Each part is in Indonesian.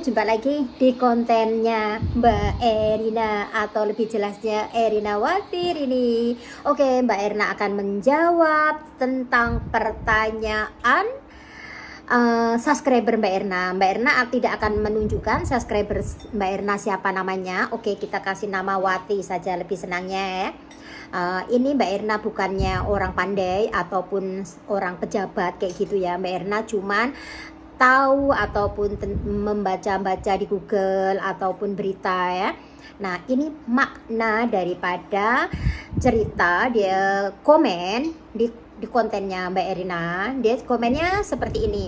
jumpa lagi di kontennya Mbak Erina, atau lebih jelasnya Erina Watir ini. Oke, Mbak Erina akan menjawab tentang pertanyaan subscriber Mbak Erina. Mbak Erina tidak akan menunjukkan subscriber Mbak Erina siapa namanya. Oke, kita kasih nama Wati saja, lebih senangnya ya. Ini Mbak Erina bukannya orang pandai ataupun orang pejabat kayak gitu ya. Mbak Erina cuman tahu ataupun membaca-baca di Google ataupun berita ya. Nah, ini makna daripada cerita dia komen di kontennya Mbak Erina. Dia komennya seperti ini.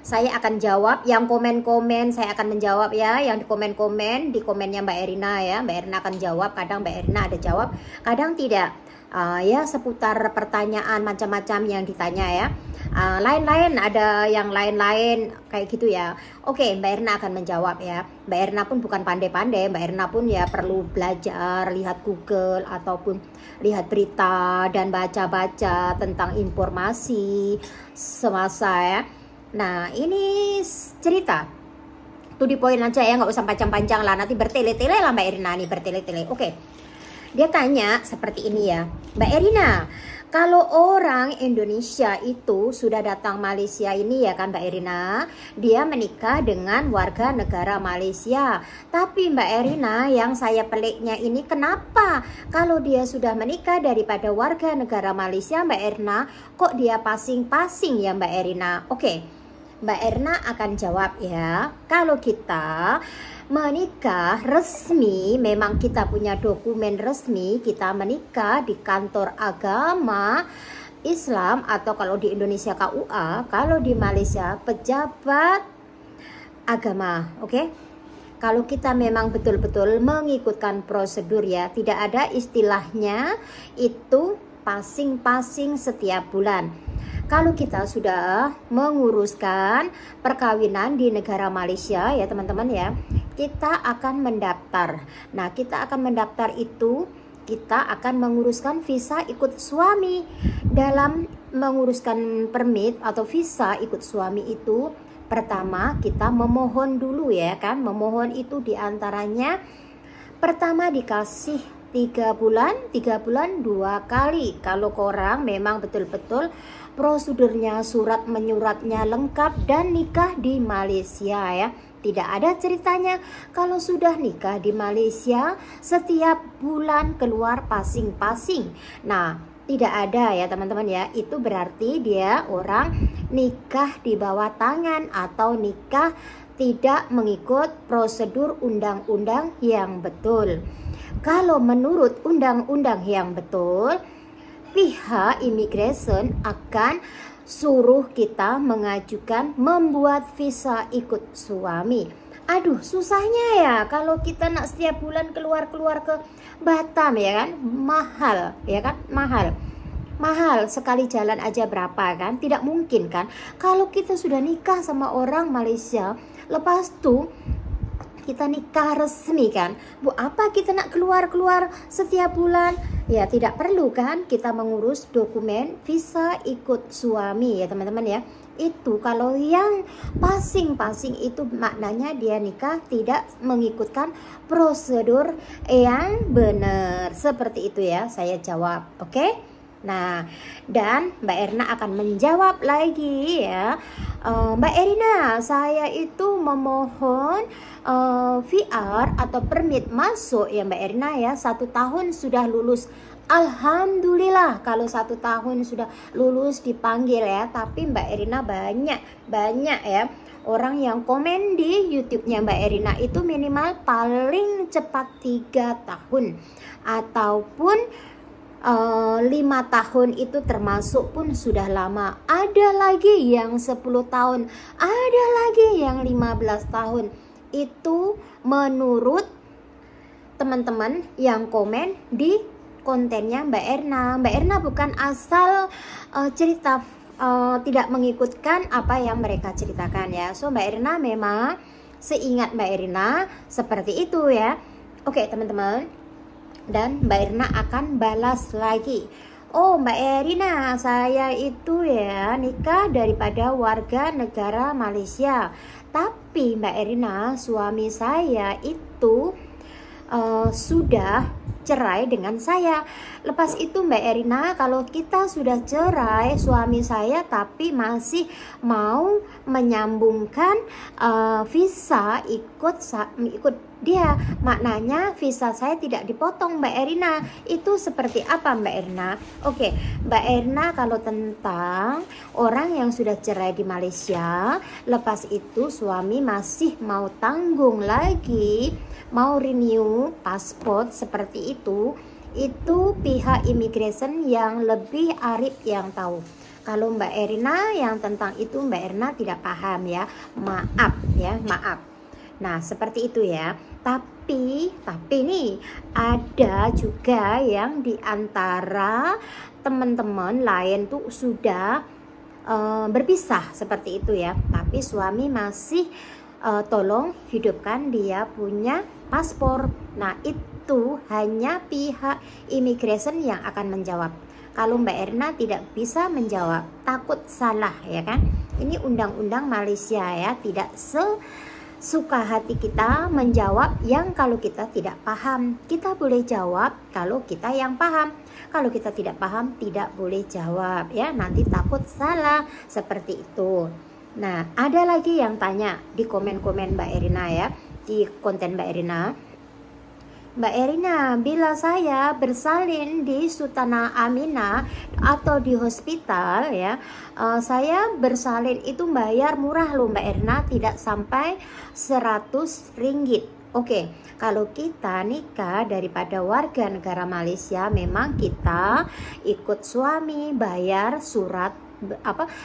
Saya akan jawab yang komen-komen, saya akan menjawab ya. Yang di komen-komen di komennya Mbak Erina ya. Mbak Erina akan jawab, kadang Mbak Erina ada jawab, kadang tidak. Ya seputar pertanyaan macam-macam yang ditanya ya. Lain-lain, ada yang lain-lain kayak gitu ya. Oke, Mbak Erina akan menjawab ya. Mbak Erina pun bukan pandai-pandai, Mbak Erina pun ya perlu belajar, lihat Google ataupun lihat berita dan baca-baca tentang informasi semasa ya. Nah, ini cerita to the point aja ya, nggak usah panjang-panjang lah, nanti bertele-tele lah Mbak Erina nih, bertele-tele. Oke. Dia tanya seperti ini ya, Mbak Erina, kalau orang Indonesia itu sudah datang Malaysia ini ya kan Mbak Erina, dia menikah dengan warga negara Malaysia. Tapi Mbak Erina, yang saya peliknya ini, kenapa kalau dia sudah menikah daripada warga negara Malaysia Mbak Erina, kok dia pasing-pasing ya Mbak Erina? Oke, Mbak Erina akan jawab ya. Kalau kita menikah resmi, memang kita punya dokumen resmi, kita menikah di kantor agama Islam, atau kalau di Indonesia KUA, kalau di Malaysia pejabat agama. Oke? Kalau kita memang betul-betul mengikutkan prosedur ya, tidak ada istilahnya itu pasing-pasing setiap bulan. Kalau kita sudah menguruskan perkawinan di negara Malaysia ya teman-teman ya, kita akan mendaftar. Nah, kita akan mendaftar itu, kita akan menguruskan visa ikut suami. Dalam menguruskan permit atau visa ikut suami itu, pertama kita memohon dulu ya kan. Memohon itu diantaranya pertama dikasih 3 bulan 2 kali. Kalau korang memang betul-betul prosedurnya, surat menyuratnya lengkap dan nikah di Malaysia ya. Tidak ada ceritanya kalau sudah nikah di Malaysia setiap bulan keluar pasing-pasing. Nah, tidak ada ya teman-teman ya. Itu berarti dia orang nikah di bawah tangan atau nikah tidak mengikut prosedur undang-undang yang betul. Kalau menurut undang-undang yang betul, pihak imigresen akan suruh kita mengajukan membuat visa ikut suami. Aduh, susahnya ya kalau kita nak setiap bulan keluar-keluar ke Batam ya kan, mahal ya kan, mahal sekali jalan aja berapa kan, tidak mungkin kan. Kalau kita sudah nikah sama orang Malaysia, lepas tuh kita nikah resmi kan, bu apa kita nak keluar-keluar setiap bulan? Ya tidak perlu kan kita mengurus dokumen visa ikut suami ya teman-teman ya. Itu kalau yang pasing-pasing itu maknanya dia nikah tidak mengikutkan prosedur yang benar. Seperti itu ya saya jawab. Oke? Nah, dan Mbak Erina akan menjawab lagi ya. Mbak Erina, saya itu memohon VR atau permit masuk ya Mbak Erina ya, 1 tahun sudah lulus. Alhamdulillah kalau 1 tahun sudah lulus dipanggil ya. Tapi Mbak Erina banyak ya orang yang komen di YouTube-nya Mbak Erina itu minimal paling cepat 3 tahun ataupun 5 tahun itu termasuk pun sudah lama. Ada lagi yang 10 tahun, ada lagi yang 15 tahun. Itu menurut teman-teman yang komen di kontennya Mbak Erina. Mbak Erina bukan asal cerita tidak mengikutkan apa yang mereka ceritakan ya. So Mbak Erina memang seingat Mbak Erina seperti itu ya. Oke teman-teman, dan Mbak Erina akan balas lagi. Oh Mbak Erina, saya itu ya nikah daripada warga negara Malaysia. Tapi Mbak Erina, suami saya itu sudah cerai dengan saya. Lepas itu Mbak Erina, kalau kita sudah cerai suami saya tapi masih mau menyambungkan visa ikut dia, maknanya visa saya tidak dipotong Mbak Erina. Itu seperti apa Mbak Erina? Oke, Mbak Erina, kalau tentang orang yang sudah cerai di Malaysia, lepas itu suami masih mau tanggung lagi, mau renew paspor seperti itu pihak immigration yang lebih arif yang tahu. Kalau Mbak Erina yang tentang itu Mbak Erina tidak paham ya, maaf ya, maaf. Nah seperti itu ya. Tapi nih ada juga yang diantara teman-teman lain tuh sudah berpisah seperti itu ya, tapi suami masih tolong hidupkan dia punya paspor. Nah itu hanya pihak immigration yang akan menjawab. Kalau Mbak Erina tidak bisa menjawab, takut salah ya kan. Ini undang-undang Malaysia ya, tidak sesuka hati kita menjawab yang kalau kita tidak paham. Kita boleh jawab kalau kita yang paham. Kalau kita tidak paham tidak boleh jawab ya, nanti takut salah seperti itu. Nah, ada lagi yang tanya di komen-komen Mbak Erina ya, di konten Mbak Erina. Mbak Erina, bila saya bersalin di Sultanah Aminah atau di hospital ya, saya bersalin itu bayar murah loh Mbak Erina, tidak sampai 100 ringgit. Oke, kalau kita nikah daripada warga negara Malaysia, memang kita ikut suami bayar surat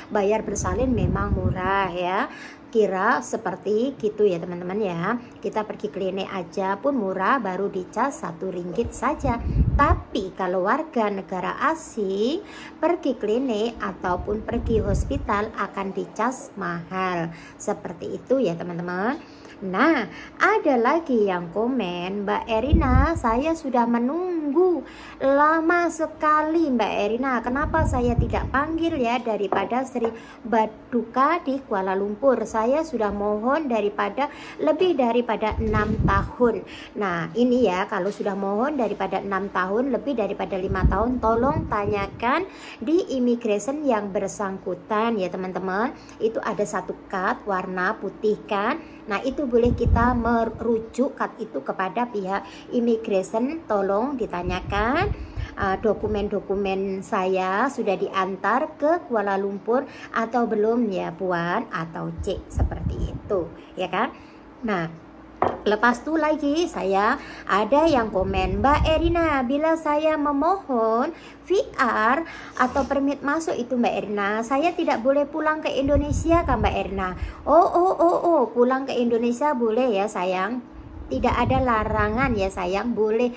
bayar bersalin memang murah ya, kira seperti gitu ya teman-teman ya. Kita pergi klinik aja pun murah, baru dicas 1 ringgit saja. Tapi kalau warga negara asing pergi klinik ataupun pergi hospital akan dicas mahal, seperti itu ya teman-teman. Nah, ada lagi yang komen, Mbak Erina, saya sudah menunggu lama sekali Mbak Erina, kenapa saya tidak panggil ya daripada Sri Baduka di Kuala Lumpur. Saya sudah mohon daripada lebih daripada 6 tahun. Nah, ini ya, kalau sudah mohon daripada 6 tahun, lebih daripada 5 tahun, tolong tanyakan di immigration yang bersangkutan ya teman-teman. Itu ada satu kad warna putih kan. Nah itu boleh kita merujuk kad itu kepada pihak immigration, tolong ditanyakan dokumen-dokumen saya sudah diantar ke Kuala Lumpur atau belum ya Puan, atau cek seperti itu ya kan. Nah lepas itu lagi saya ada yang komen, Mbak Erina, bila saya memohon VR atau permit masuk itu Mbak Erina, saya tidak boleh pulang ke Indonesia kan Mbak Erina? Oh, pulang ke Indonesia boleh ya sayang. Tidak ada larangan ya sayang, boleh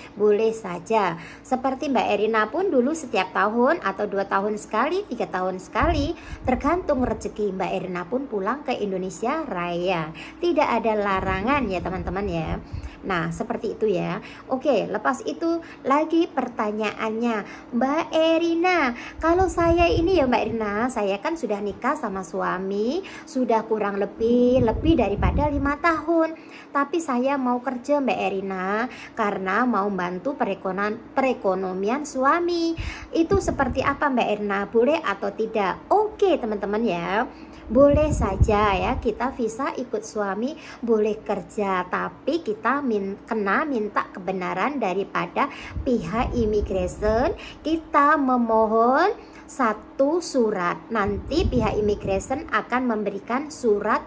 saja. Seperti Mbak Erina pun dulu setiap tahun atau 2 tahun sekali, 3 tahun sekali, tergantung rezeki Mbak Erina pun pulang ke Indonesia Raya. Tidak ada larangan ya teman-teman ya. Nah seperti itu ya. Oke, lepas itu lagi pertanyaannya, Mbak Erina, kalau saya ini ya Mbak Erina, saya kan sudah nikah sama suami sudah kurang lebih daripada 5 tahun. Tapi saya mau kerja Mbak Erina karena mau bantu perekonomian suami. Itu seperti apa Mbak Erina, boleh atau tidak? Oke teman-teman ya, boleh saja ya, kita visa ikut suami boleh kerja, tapi kita kena minta kebenaran daripada pihak immigration. Kita memohon satu surat, nanti pihak immigration akan memberikan surat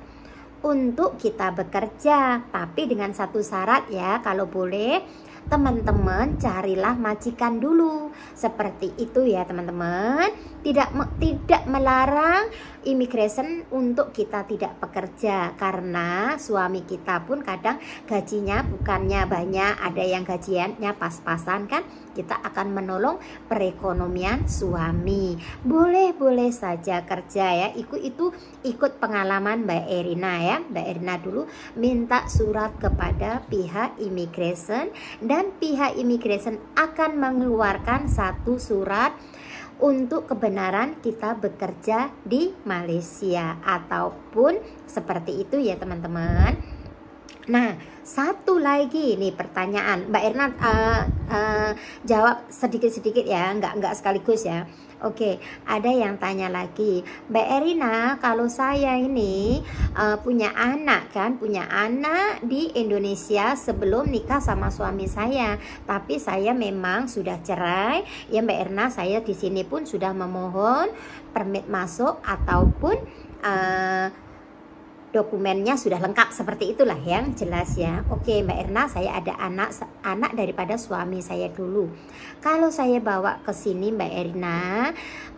untuk kita bekerja, tapi dengan satu syarat ya, kalau boleh teman-teman carilah majikan dulu, seperti itu ya teman-teman. Tidak melarang immigration untuk kita tidak bekerja, karena suami kita pun kadang gajinya bukannya banyak, ada yang gajiannya pas-pasan kan. Kita akan menolong perekonomian suami. Boleh saja kerja ya. Ikut pengalaman Mbak Erina ya. Mbak Erina dulu minta surat kepada pihak immigration, dan pihak immigration akan mengeluarkan satu surat untuk kebenaran kita bekerja di Malaysia, ataupun seperti itu ya teman-teman. Nah, satu lagi nih pertanyaan, Mbak Erna jawab sedikit-sedikit ya, nggak sekaligus ya. Oke, ada yang tanya lagi, Mbak Erina, kalau saya ini punya anak di Indonesia sebelum nikah sama suami saya, tapi saya memang sudah cerai. Ya Mbak Erna, saya di sini pun sudah memohon permit masuk ataupun dokumennya sudah lengkap, seperti itulah yang jelas ya. Oke Mbak Erna, saya ada anak daripada suami saya dulu. Kalau saya bawa ke sini Mbak Erna,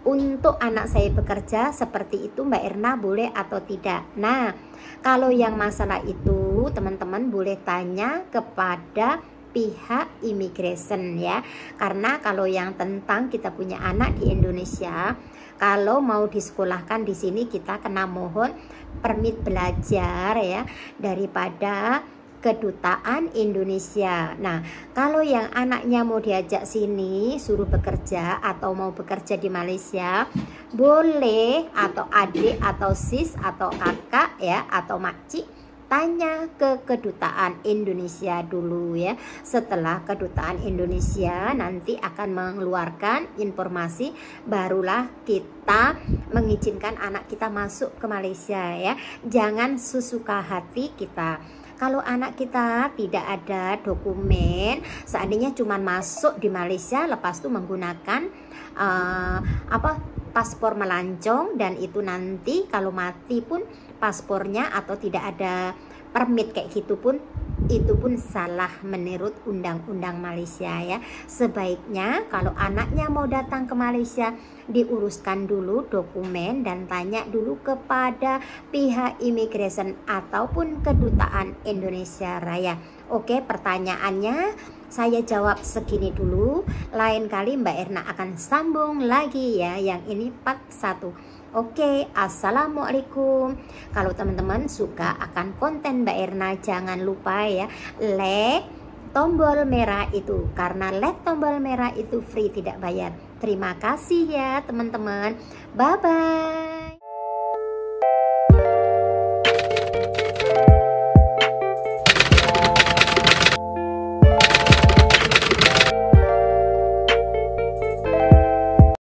untuk anak saya bekerja seperti itu Mbak Erna boleh atau tidak? Nah, kalau yang masalah itu teman-teman boleh tanya kepada pihak immigration ya. Karena kalau yang tentang kita punya anak di Indonesia, kalau mau disekolahkan di sini kita kena mohon permit belajar ya daripada kedutaan Indonesia. Nah, kalau yang anaknya mau diajak sini suruh bekerja atau mau bekerja di Malaysia, boleh, atau adik atau sis atau kakak ya atau makcik, tanya ke kedutaan Indonesia dulu ya. Setelah kedutaan Indonesia nanti akan mengeluarkan informasi, barulah kita mengizinkan anak kita masuk ke Malaysia ya. Jangan sesuka hati kita. Kalau anak kita tidak ada dokumen, seandainya cuma masuk di Malaysia lepas itu menggunakan paspor melancong, dan itu nanti kalau mati pun paspornya atau tidak ada permit kayak gitu pun, itu pun salah menurut undang-undang Malaysia ya. Sebaiknya kalau anaknya mau datang ke Malaysia, diuruskan dulu dokumen dan tanya dulu kepada pihak immigration ataupun kedutaan Indonesia Raya. Oke, pertanyaannya saya jawab segini dulu. Lain kali Mbak Erna akan sambung lagi ya. Yang ini part 1. Oke, assalamualaikum. Kalau teman-teman suka akan konten Mbak Erna, jangan lupa ya like tombol merah itu, karena like tombol merah itu free, tidak bayar. Terima kasih ya teman-teman. Bye bye.